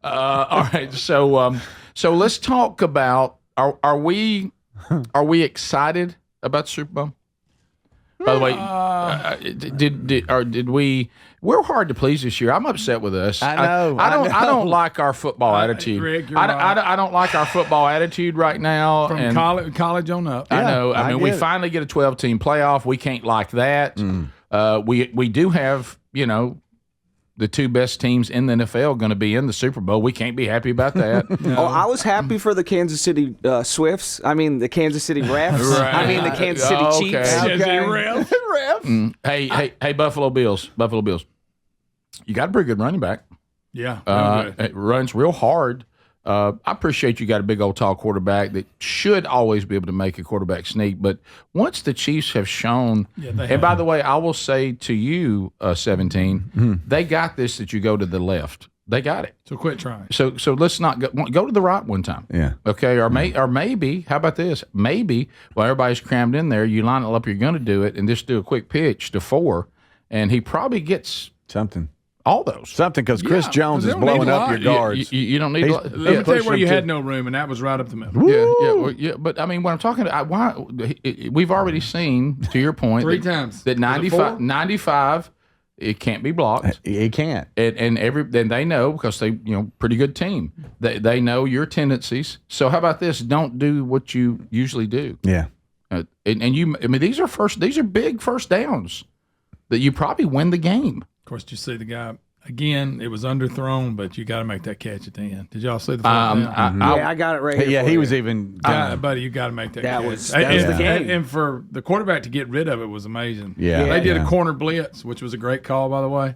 All right, so let's talk about are we excited about the Super Bowl? By the way, did we? We're hard to please this year. I'm upset with us. I know. I don't like our football attitude. Rick, you're I don't like our football attitude right now. From college on up. I know. I mean, we get it. finally get a 12-team playoff. We can't like that. We do have, the two best teams in the NFL going to be in the Super Bowl. We can't be happy about that. No. Oh, I was happy for the Kansas City Swifts. I mean, the Kansas City Refs. Right. I mean, the Kansas City Chiefs. Okay. Hey, Buffalo Bills. You got a pretty good running back. Yeah. It runs real hard. I appreciate you got a big old tall quarterback that should always be able to make a quarterback sneak. But once the Chiefs have shown, and by the way, I will say to you, 17, they got this that you go to the left. They got it. So quit trying. So let's not go to the right one time. Yeah. Okay. Or maybe, how about this? Maybe while everybody's crammed in there, you line it up. You're going to do it, and just do a quick pitch to 4, and he probably gets something. All those. Something, because Chris Jones is blowing up your guards. You don't need. Let me tell you where you had no room, and that was right up the middle. Yeah. But I mean, what I'm talking about, we've already seen, to your point, Three times that 95, it can't be blocked. It can't. And they know, because they pretty good team. They know your tendencies. So how about this? Don't do what you usually do. Yeah. These are big first downs that you probably win the game. Of course, you see the guy again. It was underthrown, but you got to make that catch at the end. Did y'all see the first down? I got it right here. Yeah, for he you. was even. Buddy, you got to make that catch. That was the game. And for the quarterback to get rid of it was amazing. Yeah. They did Yeah. a corner blitz, which was a great call, by the way.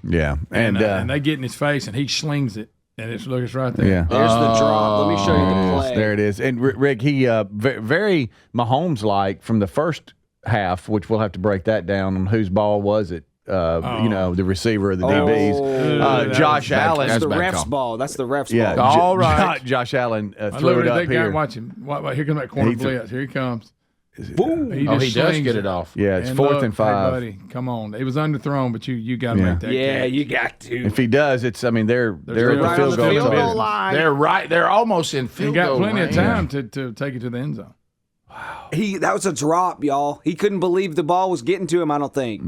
Yeah. And they get in his face, and he slings it, and it's right there. Yeah. There's the drop. Let me show you the play. There it is. And Rick, he very Mahomes-like from the first half, which we'll have to break that down on whose ball was it. The receiver of the DBs. Josh Allen. That's the bad ref's call. ball. That's the ref's Yeah, ball. All right. Josh Allen I threw it up that guy here. watch him. Here comes that corner blitz. Here he comes. Boom. He does slings get it off. Yeah, it's And 4th look, and 5. Hey, buddy, come on. It was underthrown, but you got to Yeah. make that Yeah, catch. you got to. If he does, it's. I mean, they're at the right field on the field goal goal line. line. They're right. They're almost in He field got goal plenty of range. time to take it to the end zone. That was a drop, y'all. He couldn't believe the ball was getting to him, I don't think.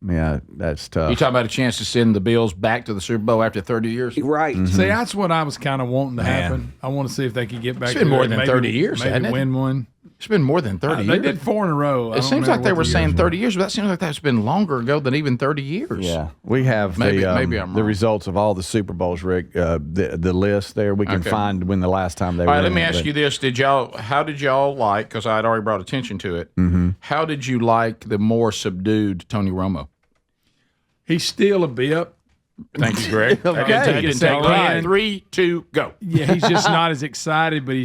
Yeah, that's tough. You talking about a chance to send the Bills back to the Super Bowl after 30 years? Right. See, that's what I was kind of wanting to happen. I want to see if they could get back. It's been to more it, than maybe, 30 years, maybe hasn't it? win one. It's been more than 30 They years. did 4 in a row. It seems like they were saying 30 years, but that seems like that's been longer ago than even 30 years. Yeah, we have Maybe I'm the wrong. results of all the Super Bowls, Rick. The list there we can Okay. find when the last time they All were. right, let in me it, ask but- you this: how did y'all like? Because I had already brought attention to it. How did you like the more subdued Tony Romo? He's still a bip. Thank you, Greg. Okay. I didn't take Right. 3, 2, go. Yeah, he's just not as excited, but he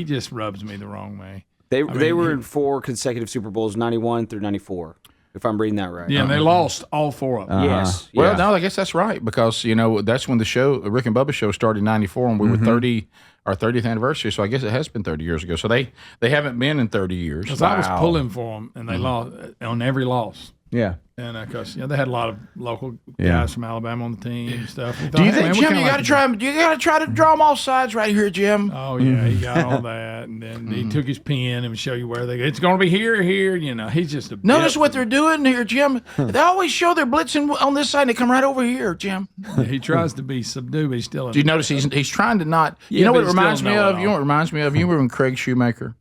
just rubs me the wrong way. They were in 4 consecutive Super Bowls, 91 through 94, if I'm reading that right. Yeah, and they lost all 4 of them. Yes. Well, yeah. no, I guess that's right because that's when the show, Rick and Bubba show, started in '94, and we were 30, our 30th anniversary. So I guess it has been 30 years ago. So they haven't been in 30 years. Because I was pulling for them, and they lost on every loss. Yeah. And because they had a lot of local Yeah. guys from Alabama on the team and stuff. We Do thought, you hey, think, man, we Jim? kinda You like got to the- try. You got to try to draw them all sides right here, Jim. Oh yeah, he got all that, and then he took his pen and show you where they go. It's going to be here. He's just a. Notice bip. what they're doing here, Jim. They always show they're blitzing on this side, and they come right over here, Jim. He tries to be subdued, but he's still. Do you notice he's trying to not? You Yeah, know but what it he reminds still me know of? it You know all. what it reminds me of? You remember when Craig Shoemaker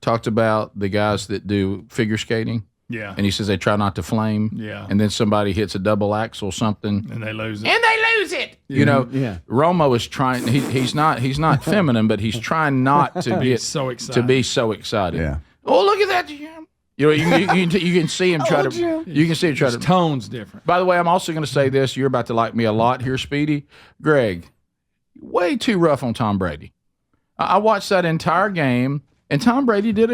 talked about the guys that do figure skating? Yeah. And he says they try not to flame. Yeah. And then somebody hits a double axel something. And they lose it. And they lose it. You know, Yeah. Romo is trying. He's not feminine, but he's trying not to be He's so excited. to be so excited. Yeah. Oh, look at that, Jim. You know, you can see him try to. You can see him try His to. tone's different. By the way, I'm also going to say this. You're about to like me a lot here, Speedy. Greg, way too rough on Tom Brady. I watched that entire game, and Tom Brady did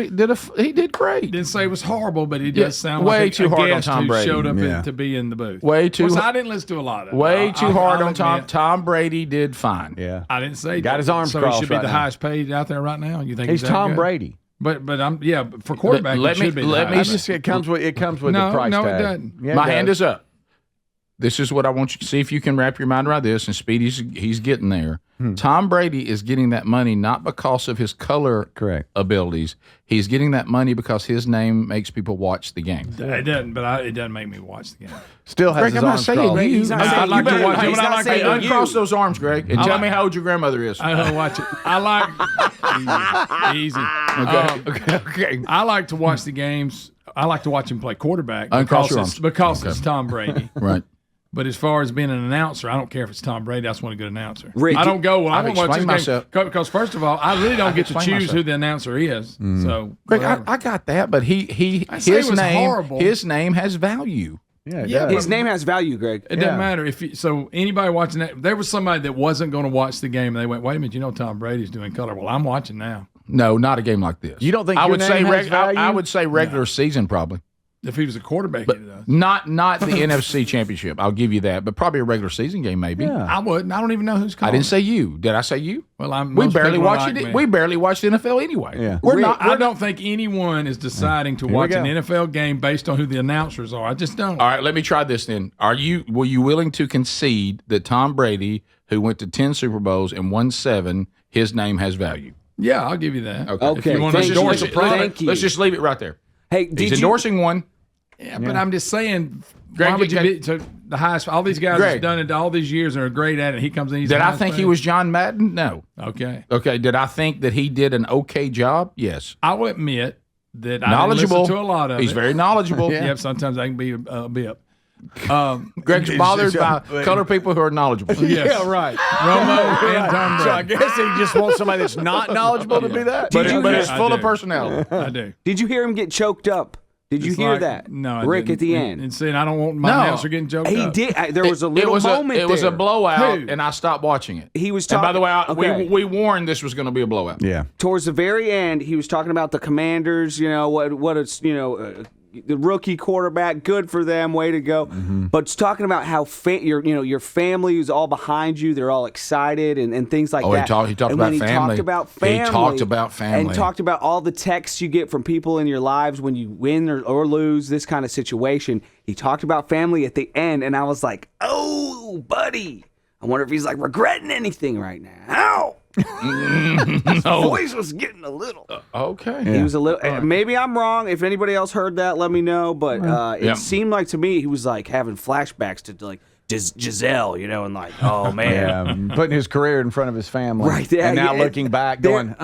great. Didn't say it was horrible, but he Yeah, does sound way like too a hard on guest Tom who Brady. showed up Yeah. to be in the booth. Way too- Of course, I didn't listen to a lot of it. Way too hard I'll on Tom. admit. Tom Brady did fine. Yeah. I didn't say Got his arms so crossed he should be right the now. highest paid out there right now. You think He's that Tom good? Brady. But for quarterback, Let he me- should be. let the me- highest. It comes with No, the price no, it tag. doesn't. Yeah, My it hand does. is up. this is what I want you to see if you can wrap your mind around this. And Speedy's he's getting there. Tom Brady is getting that money not because of his color abilities. He's getting that money because his name makes people watch the game. It doesn't, but it doesn't make me watch the game. Still has Greg, his I'm not arms saying crossed. you. He's not saying I'd like you to watch better- it. he's But I not like saying to you. Uncross those arms, Greg, and tell like- me how old your grandmother is. I don't watch it. I like easy. Okay. I like to watch the games. I like to watch him play quarterback Uncross your arms. because it's Tom Brady. Right. But as far as being an announcer, I don't care if it's Tom Brady. I just want a good announcer. Rick, I don't go. Well, I I've want to watch explained this game myself. because first of all, I really don't get to explained choose myself. who the announcer is. So, Greg, whatever. I got that, but I say his it was name horrible. his name has value. Yeah, Yeah, does. His name has value, Greg. It doesn't matter if you, so anybody watching that. There was somebody that wasn't going to watch the game, and they went, "Wait a minute, you know Tom Brady's doing color." Well, I'm watching now. No, not a game like this. You don't think I your would say name has value? I would say regular season probably. If he was a quarterback, he does. Not the NFC Championship. I'll give you that, but probably a regular season game maybe. Yeah. I wouldn't. I don't even know who's I calling. didn't say you. Did I say you? Well, I'm. We most barely people watched like it. me. We barely watched the NFL anyway. Yeah. We're Rick, not. I don't think anyone is deciding to watch an NFL game based on who the announcers are. I just don't. All right, let me try this then. Were you willing to concede that Tom Brady, who went to 10 Super Bowls and won 7, his name has value? Yeah, I'll give you that. Okay, If you want to thank endorse you. a product, Thank you. Let's just leave it right there. Hey, He's did you? endorsing one. yeah, but I'm just saying. Greg, why would you can- be to the highest? All these guys Greg. have done it all these years and are great at it. He comes in. He's Did the I highest think he paid. was John Madden? No. Okay? Okay. Did I think that he did an okay job? Yes. I will admit that I Knowledgeable. didn't listen to a lot of He's it. very knowledgeable. Yep, sometimes I can be a bip. Greg's bothered by color people who are knowledgeable. Yes. Yeah, right. Romo and Tom So I Brady. guess he just wants somebody that's not knowledgeable to be that. But, Did you- but it's I full of do. personality. I do. Did you hear him get choked up? Did you It's hear like- that? No, I Rick didn't. at the end. And saying I don't want my No. announcer getting choked He up. did. There was a little moment It was a there. blowout, Who? and I stopped watching it. He was And by talking. the way, okay. we warned this was going to be a blowout. Yeah. Towards the very end, he was talking about the Commanders. You know what it's the rookie quarterback, good for them, way to go. But it's talking about how your family is all behind you. They're all excited and things like Oh, he that. talked And about when family. He talked about He family. talked about family. And talked about all the texts you get from people in your lives when you win or lose, this kind of situation. He talked about family at the end, and I was like, oh, buddy. I wonder if he's like regretting anything right now. His voice was getting a little. Okay. He was a little. Maybe I'm wrong. If anybody else heard that, let me know. But it Yeah. seemed like to me he was like having flashbacks to like Giselle, and like, oh man, Yeah, putting his career in front of his family. right there. And now yeah, looking back, there- going,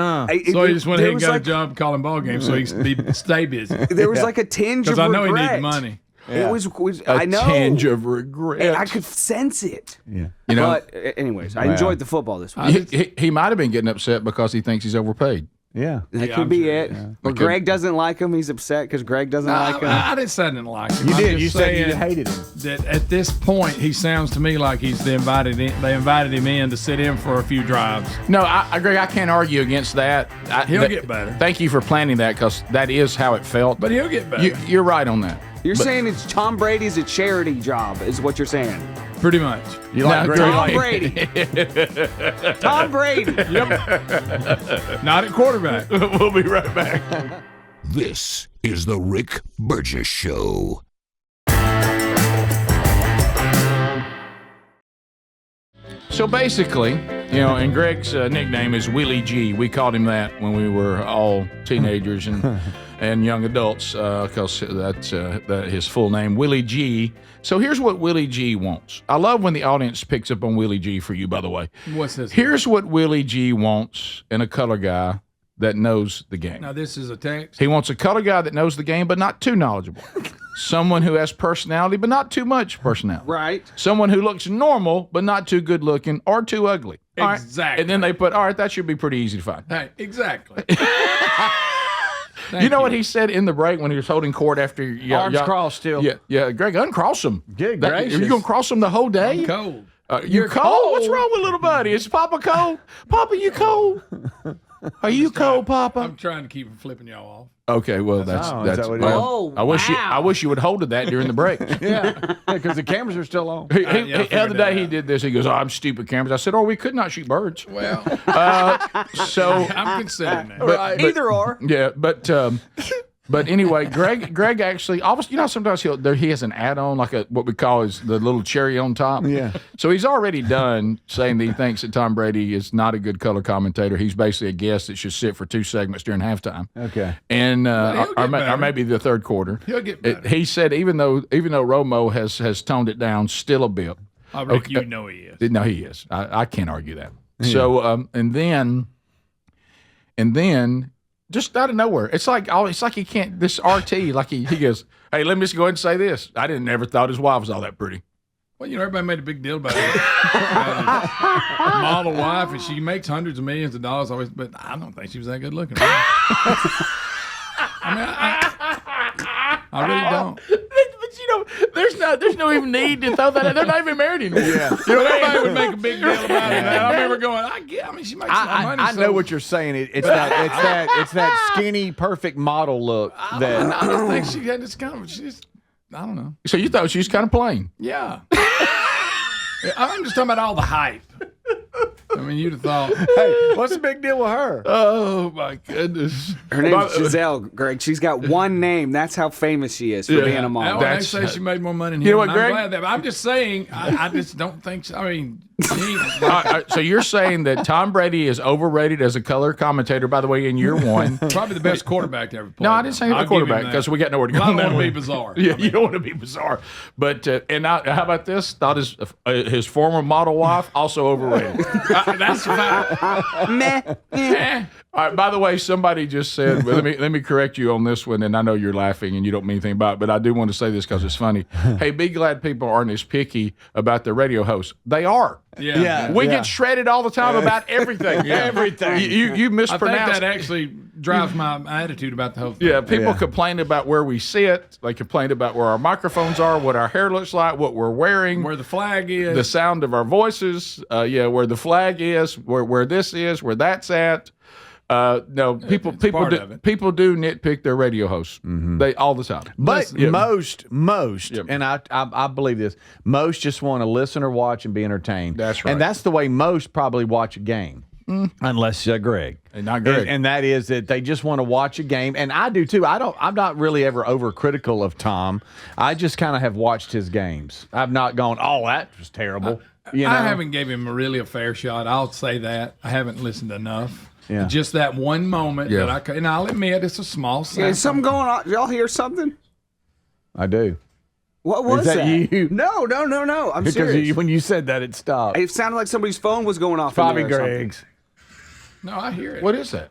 So he just went ahead and got a like, job calling ball games so he could stay busy. There was like a tinge of Because I know regret. he needed money. It was A I know. tinge of regret. I could sense it. yeah. You know, But anyways, I enjoyed the football this week. he might have been getting upset because he thinks he's overpaid. Yeah. That Yeah, could I'm be sure, it. But could- Greg doesn't like him. He's upset because Greg doesn't like him. I didn't say I didn't like him. You I'm did. just You said you saying hated him. that at this point he sounds to me like they invited him in to sit in for a few drives. No, Greg, I can't argue against that. He'll get better. Thank you for planning that because that is how it felt. But he'll get better. You're right on that. You're saying it's Tom Brady's a charity job, is what you're saying. Pretty much. You like No, Greg? Tom Brady. Tom Brady. Not at quarterback. We'll be right back. This is the Rick Burgess Show. So basically, and Greg's nickname is Willie G. We called him that when we were all teenagers and young adults because that's his full name, Willie G. So here's what Willie G wants. I love when the audience picks up on Willie G for you, by the way. What's this? Here's what Willie G wants in a color guy that knows the game. Now this is a text. He wants a color guy that knows the game but not too knowledgeable. Someone who has personality but not too much personality. Right. Someone who looks normal but not too good looking or too ugly. All right. Exactly. And then they put, all right, that should be pretty easy to find. Hey, exactly. You know what he said in the break when he was holding court after Arms crossed still. Yeah, Greg, uncross them. Good Are gracious. you gonna cross them the whole day? Cold. You're cold? What's wrong with little buddy? Is Papa cold? Papa, you cold? Are you cold, Papa? I'm trying to keep from flipping y'all off. Okay, well that's is that what it is? Oh, I wish you would hold to that during the break. Yeah, because the cameras are still on. The I figured other that day he out. did this. He goes, "Oh, I'm stupid cameras." I said, "Oh, we could not shoot birds." Well, So I'm considering that. but- Either or. yeah, but But anyway, Greg actually, obviously, sometimes he has an add-on, like what we call the little cherry on top. Yeah. So he's already done saying that he thinks that Tom Brady is not a good color commentator. He's basically a guest that should sit for 2 segments during halftime. Okay. And or maybe the third quarter. He'll get better. He said even though Romo has toned it down still a bit. Rick, you know he is. No, he is. I can't argue that. Yeah. So and then just out of nowhere, it's like he can't. This RT, like he goes, "Hey, let me just go ahead and say this. I never thought his wife was all that pretty." Well, everybody made a big deal about it. Model wife, and she makes hundreds of millions of dollars always, but I don't think she was that good looking. I really don't. But there's no even need to throw that out. They're not even married anymore. Yeah. Everybody would make a big deal about it. I remember going, she makes money. I know what you're saying. It's that skinny, perfect model look. I just think she had this kind of. I don't know. So you thought she was kind of plain? Yeah. I'm just talking about all the hype. You'd have thought. Hey, what's the big deal with her? Oh, my goodness. Her name's Giselle, Greg. She's got one name. That's how famous she is for being a model. They say she made more money than him. I'm glad that. But I'm just saying, I just don't think so. So you're saying that Tom Brady is overrated as a color commentator, by the way, in year one. Probably the best quarterback to ever play. No, I didn't say the quarterback because we got nowhere to go. I don't want to be bizarre. Yeah, you don't want to be bizarre. But how about this? Thought his former model wife also overrated. That's fine. Meh. All right, by the way, somebody just said, let me correct you on this one, and I know you're laughing and you don't mean anything about it, but I do want to say this because it's funny. Hey, be glad people aren't as picky about their radio hosts. They are. Yeah. We get shredded all the time about everything. Everything. You mispronounce. I think that actually drives my attitude about the whole thing. Yeah, people complain about where we sit. They complain about where our microphones are, what our hair looks like, what we're wearing, where the flag is, the sound of our voices. Where the flag is, where this is, where that's at. No, people do nitpick their radio hosts. Mm-hmm. They all the time. But most, and I believe this, most just want to listen or watch and be entertained. That's right. And that's the way most probably watch a game. Unless Greg. And not Greg. And that is that they just want to watch a game. And I do too. I'm not really ever overcritical of Tom. I just kind of have watched his games. I've not gone, oh, that was terrible. I haven't gave him really a fair shot. I'll say that. I haven't listened enough. Yeah. Just that one moment that and I'll admit it's a small sample. Is something going on? Did y'all hear something? I do. What was that? You? No. I'm because serious. When you said that, it stopped. It sounded like somebody's phone was going off. Probably Greg's. No, I hear it. What is that?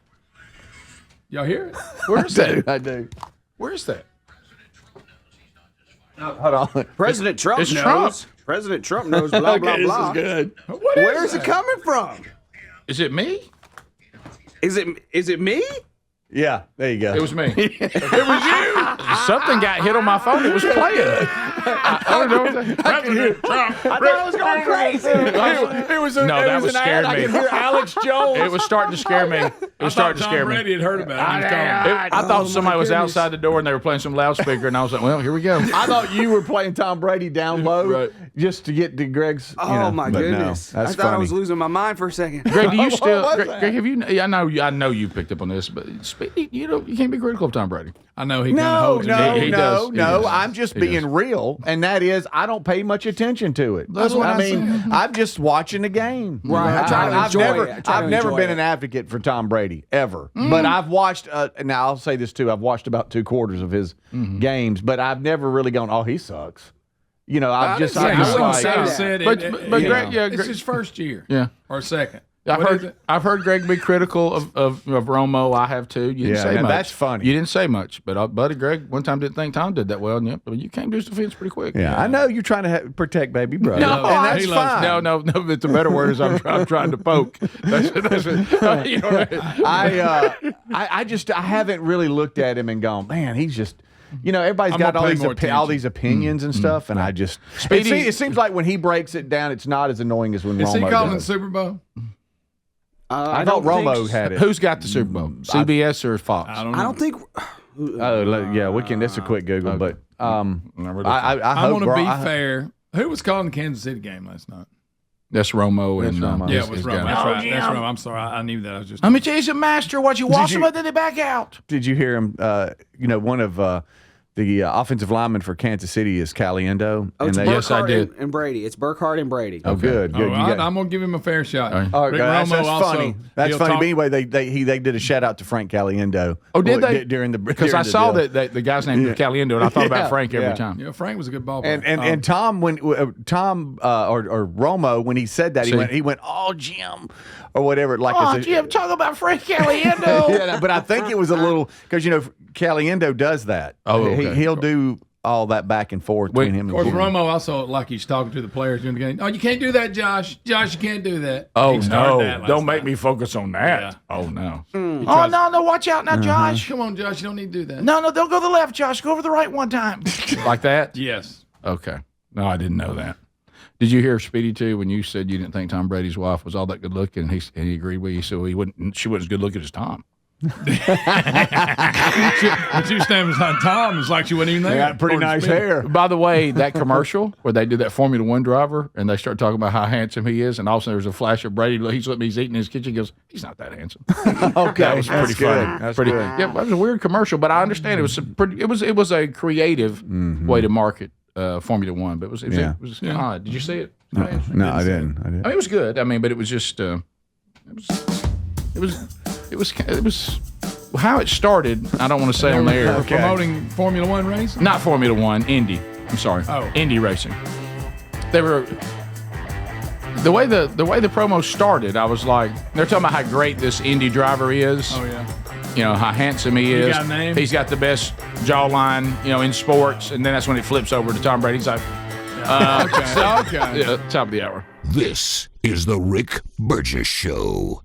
Y'all hear it? Where is that? I do. Where is that? Hold on. President Trump knows. Trump. President Trump knows. Blah blah blah. This is good. Where is it coming from? Is it me? Is it me? Yeah, there you go. It was me. It was you. Something got hit on my phone. It was playing. I don't know. I thought I was going crazy. It was that was scared me. I could hear Alex Jones. It was starting to scare me. It was starting to scare me. Brady had heard about it. I thought somebody was outside the door and they were playing some loudspeaker, and I was like, well, here we go. I thought you were playing Tom Brady down low just to get to Greg's. My goodness! No, I thought I was losing my mind for a second. Greg, do you still? Greg, have you? I know you picked up on this, but you can't be critical of Tom Brady. I know he kind of holds it. He does. I'm just being real, and that is I don't pay much attention to it. That's what I mean. I'm just watching the game. Right. I try to enjoy it. I've never been an advocate for Tom Brady ever, but I've watched. Now I'll say this too. I've watched about 2/4 of his games, but I've never really gone, oh, he sucks. I wouldn't say that. But Greg, it's his first year. Yeah. Or second. I've heard Greg be critical of Romo. I have too. You didn't say much. That's funny. You didn't say much, but buddy Greg one time didn't think Tom did that well, and you came to his defense pretty quick. Yeah, I know you're trying to protect baby brother. No, and that's fine. No. It's a better word is I'm trying to poke. I haven't really looked at him and gone, man, he's just. Everybody's got all these opinions and stuff, and I just. It seems like when he breaks it down, it's not as annoying as when Romo does. Is he calling the Super Bowl? I thought Romo had it. Who's got the Super Bowl? CBS or Fox? I don't know. I don't think. We can. That's a quick Google, okay. but. I want to be fair. Who was calling the Kansas City game last night? I hope. Who was calling the Kansas City game last night? I don't know. That's Romo and Romo. Yeah, his it was guy. Romo. That's right. Jim. That's Romo. I'm sorry. I knew that. I was just. I mean, he's a master. Watch you wash Did them you- up, then they back out. Did you hear him? One of the offensive linemen for Kansas City is Caliendo. Oh, it's Yes, I Burkhardt did. and Brady. It's Burkhardt and Brady. Oh, good. Oh, I'm going to give him a fair shot. Oh, Rick that's Romo also, funny. That's he'll funny. talk- But anyway, they did a shout out to Frank Caliendo. Oh, did they? During the Because I during the saw deal. that the guy's name was Caliendo, and I thought about Frank every yeah. time. Yeah, Frank was a good ball player. And Tom or Romo when he said that he went oh Jim or whatever like Oh, it's a- Jim, talk about Frank Caliendo. yeah, but I think it was a little because Caliendo does that. Oh, okay. He'll do all that back and forth between him Of and course, Jim. Romo also, like he's talking to the players during the game. Oh, you can't do that, Josh. Josh, you can't do that. Oh, He started no. that last Don't make night. me focus on that. Yeah. Oh, no. He Oh, tries- no, watch out now, Josh. Come on, Josh. You don't need to do that. No, don't go to the left, Josh. Go over the right one time. Like that? Yes. Okay. No, I didn't know that. Did you hear Speedy too when you said you didn't think Tom Brady's wife was all that good looking? And he agreed with you, so she wasn't as good looking as Tom. But you stand beside Tom, it's like she wasn't even there. Got pretty nice hair. By the way, that commercial where they do that Formula One driver and they start talking about how handsome he is, and all of a sudden there's a flash of Brady. He's eating in his kitchen. He goes, he's not that handsome. Okay, That was pretty that's good. funny. That's pretty, good. Yeah, it was a weird commercial, but I understand it was it was a creative way to market Formula One, but it was odd. Did you see it? No, I didn't. I mean, it was good. I mean, but it was just it was how it started. I don't want to say on the air. Okay. Promoting Formula One race? Not Formula One, Indy. I'm sorry. Oh. Indy racing. They were the way the promo started. I was like, they're talking about how great this Indy driver is. Oh, yeah. You know how handsome he is. got a name? He's got the best jawline, in sports. And then that's when it flips over to Tom Brady. He's like, Okay. yeah, top of the hour. This is the Rick Burgess Show.